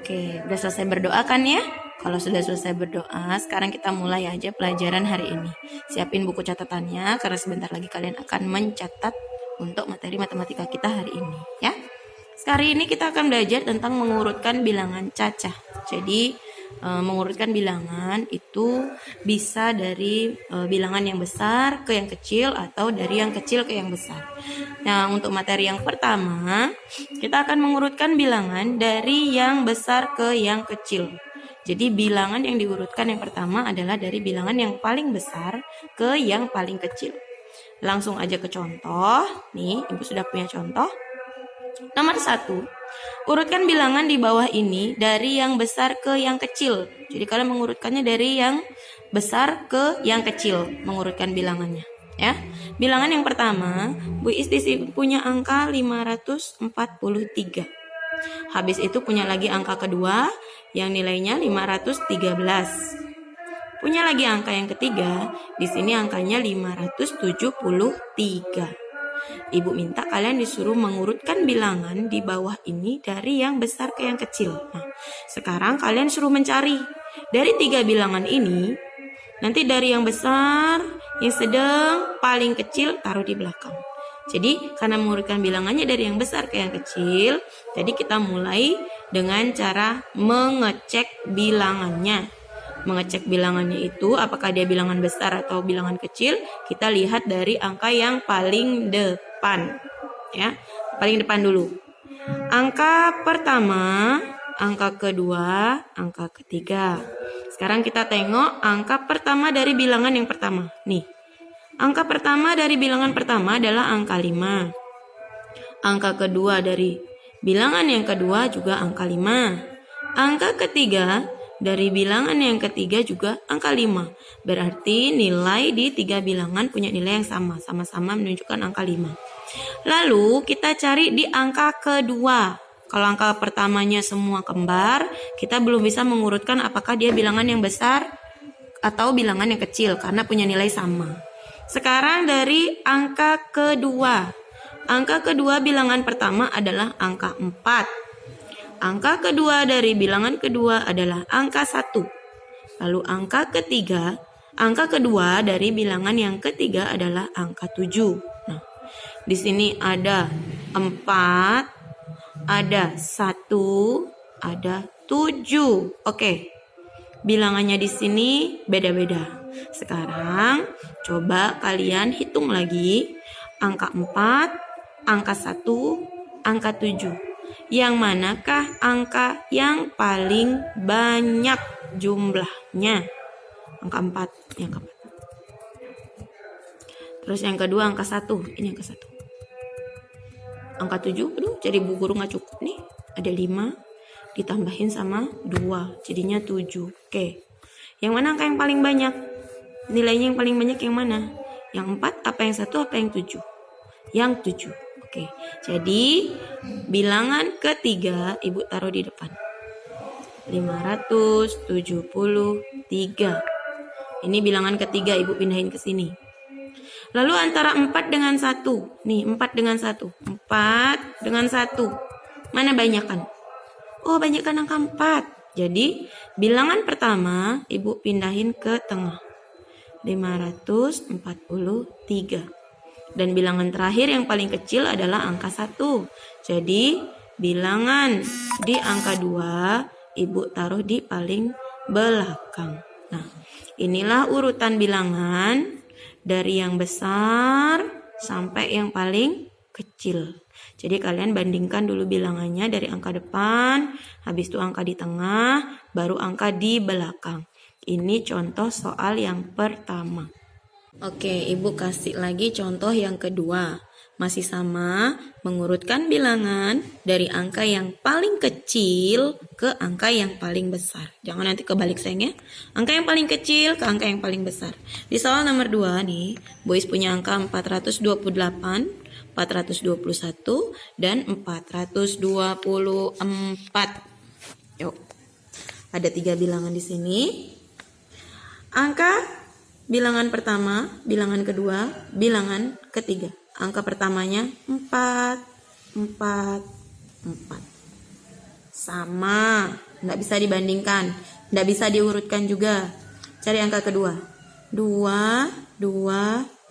Oke, udah selesai berdoa kan ya? Kalau sudah selesai berdoa, sekarang kita mulai aja pelajaran hari ini. Siapin buku catatannya, karena sebentar lagi kalian akan mencatat untuk materi matematika kita hari ini, ya. Sekali ini kita akan belajar tentang mengurutkan bilangan cacah. Jadi, mengurutkan bilangan itu bisa dari bilangan yang besar ke yang kecil atau dari yang kecil ke yang besar. Nah, untuk materi yang pertama, kita akan mengurutkan bilangan dari yang besar ke yang kecil. Jadi bilangan yang diurutkan yang pertama adalah dari bilangan yang paling besar ke yang paling kecil. Langsung aja ke contoh. Nih, Ibu sudah punya contoh. Nomor 1, urutkan bilangan di bawah ini dari yang besar ke yang kecil. Jadi kalian mengurutkannya dari yang besar ke yang kecil, mengurutkan bilangannya. Ya, bilangan yang pertama, Bu Is di sini punya angka 543. Habis itu punya lagi angka kedua yang nilainya 513. Punya lagi angka yang ketiga, di sini angkanya 573. Ibu minta kalian disuruh mengurutkan bilangan di bawah ini dari yang besar ke yang kecil. Nah, sekarang kalian suruh mencari dari 3 bilangan ini. Nanti dari yang besar, yang sedang, paling kecil taruh di belakang. Jadi karena mengurutkan bilangannya dari yang besar ke yang kecil, jadi kita mulai dengan cara mengecek bilangannya. Mengecek bilangannya itu apakah dia bilangan besar atau bilangan kecil, kita lihat dari angka yang paling depan. Ya, paling depan dulu. Angka pertama, angka kedua, angka ketiga. Sekarang kita tengok angka pertama dari bilangan yang pertama. Nih, angka pertama dari bilangan pertama adalah angka 5. Angka kedua dari bilangan yang kedua juga angka 5. Angka ketiga dari bilangan yang ketiga juga angka 5. Berarti nilai di 3 bilangan punya nilai yang sama. Sama-sama menunjukkan angka 5. Lalu kita cari di angka kedua. Kalau angka pertamanya semua kembar, kita belum bisa mengurutkan apakah dia bilangan yang besar atau bilangan yang kecil karena punya nilai sama. Sekarang dari angka kedua. Angka kedua bilangan pertama adalah angka 4. Angka kedua dari bilangan kedua adalah angka 1. Lalu angka ketiga, angka kedua dari bilangan yang ketiga adalah angka 7. Nah, di sini ada 4, ada 1, ada 7. Oke. Bilangannya di sini beda-beda. Sekarang coba kalian hitung lagi angka 4, angka 1, angka 7. Yang manakah angka yang paling banyak jumlahnya? Angka 4, yang keempat. Terus yang kedua angka 1, ini angka 1. Angka 7, aduh jadi bu guru gak cukup nih. Ada 5, ditambahin sama 2, jadinya 7. Oke. Yang mana angka yang paling banyak? Nilainya yang paling banyak yang mana? Yang 4, apa yang 1, apa yang 7? Yang 7. Oke, jadi bilangan ketiga Ibu taruh di depan. 573. Ini bilangan ketiga Ibu pindahin ke sini. Lalu antara 4 dengan 1. Nih, 4 dengan 1. 4 dengan 1. Mana banyakan? Oh, banyakan angka 4. Jadi, bilangan pertama Ibu pindahin ke tengah. 543. Dan bilangan terakhir yang paling kecil adalah angka 1. Jadi bilangan di angka 2 Ibu taruh di paling belakang. Nah, inilah urutan bilangan dari yang besar sampai yang paling kecil. Jadi kalian bandingkan dulu bilangannya dari angka depan, habis itu angka di tengah, baru angka di belakang. Ini contoh soal yang pertama. Oke, Ibu kasih lagi contoh yang kedua. Masih sama, mengurutkan bilangan dari angka yang paling kecil ke angka yang paling besar. Jangan nanti kebalik sayang ya. Angka yang paling kecil ke angka yang paling besar. Di soal nomor 2 nih, Bu Is punya angka 428, 421, dan 424. Yuk, ada 3 bilangan di sini. Angka bilangan pertama, bilangan kedua, bilangan ketiga. Angka pertamanya 4, 4, 4. Sama, nggak bisa dibandingkan, nggak bisa diurutkan juga. Cari angka kedua. 2, 2,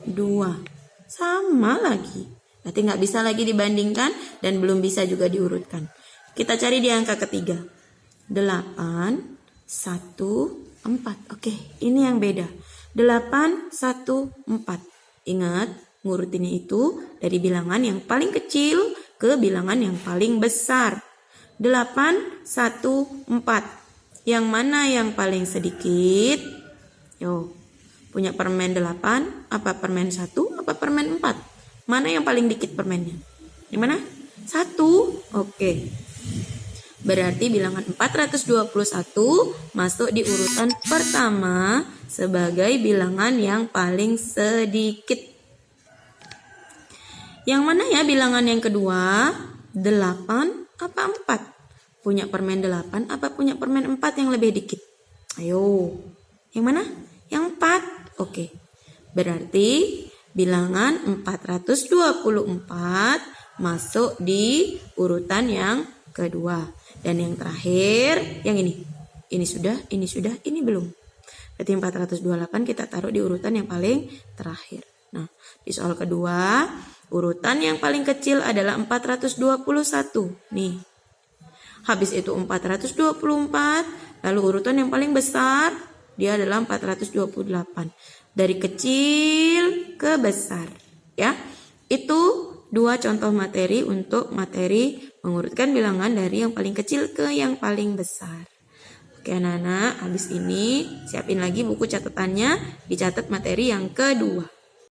2. Sama lagi. Berarti nggak bisa lagi dibandingkan dan belum bisa juga diurutkan. Kita cari di angka ketiga. 8, 1, 4. Oke, ini yang beda. 8, 1, 4. Ingat, ngurutinnya itu dari bilangan yang paling kecil ke bilangan yang paling besar. 8, 1, 4. Yang mana yang paling sedikit? Yo, punya permen 8, apa permen 1, apa permen 4? Mana yang paling dikit permennya? Yang mana? 1. Oke. Berarti bilangan 421 masuk di urutan pertama sebagai bilangan yang paling sedikit. Yang mana ya bilangan yang kedua? 8 apa 4? Punya permen 8 apa punya permen 4 yang lebih dikit? Ayo. Yang mana? Yang 4. Oke. Berarti bilangan 424 masuk di urutan yang kedua. Dan yang terakhir, yang ini. Ini sudah, ini belum. Berarti 428 kita taruh di urutan yang paling terakhir. Nah, di soal kedua, urutan yang paling kecil adalah 421. Nih. Habis itu 424, lalu urutan yang paling besar dia adalah 428. Dari kecil ke besar, ya. Itu 2 contoh materi untuk materi mengurutkan bilangan dari yang paling kecil ke yang paling besar. Oke anak-anak, habis ini siapin lagi buku catatannya, dicatat materi yang kedua.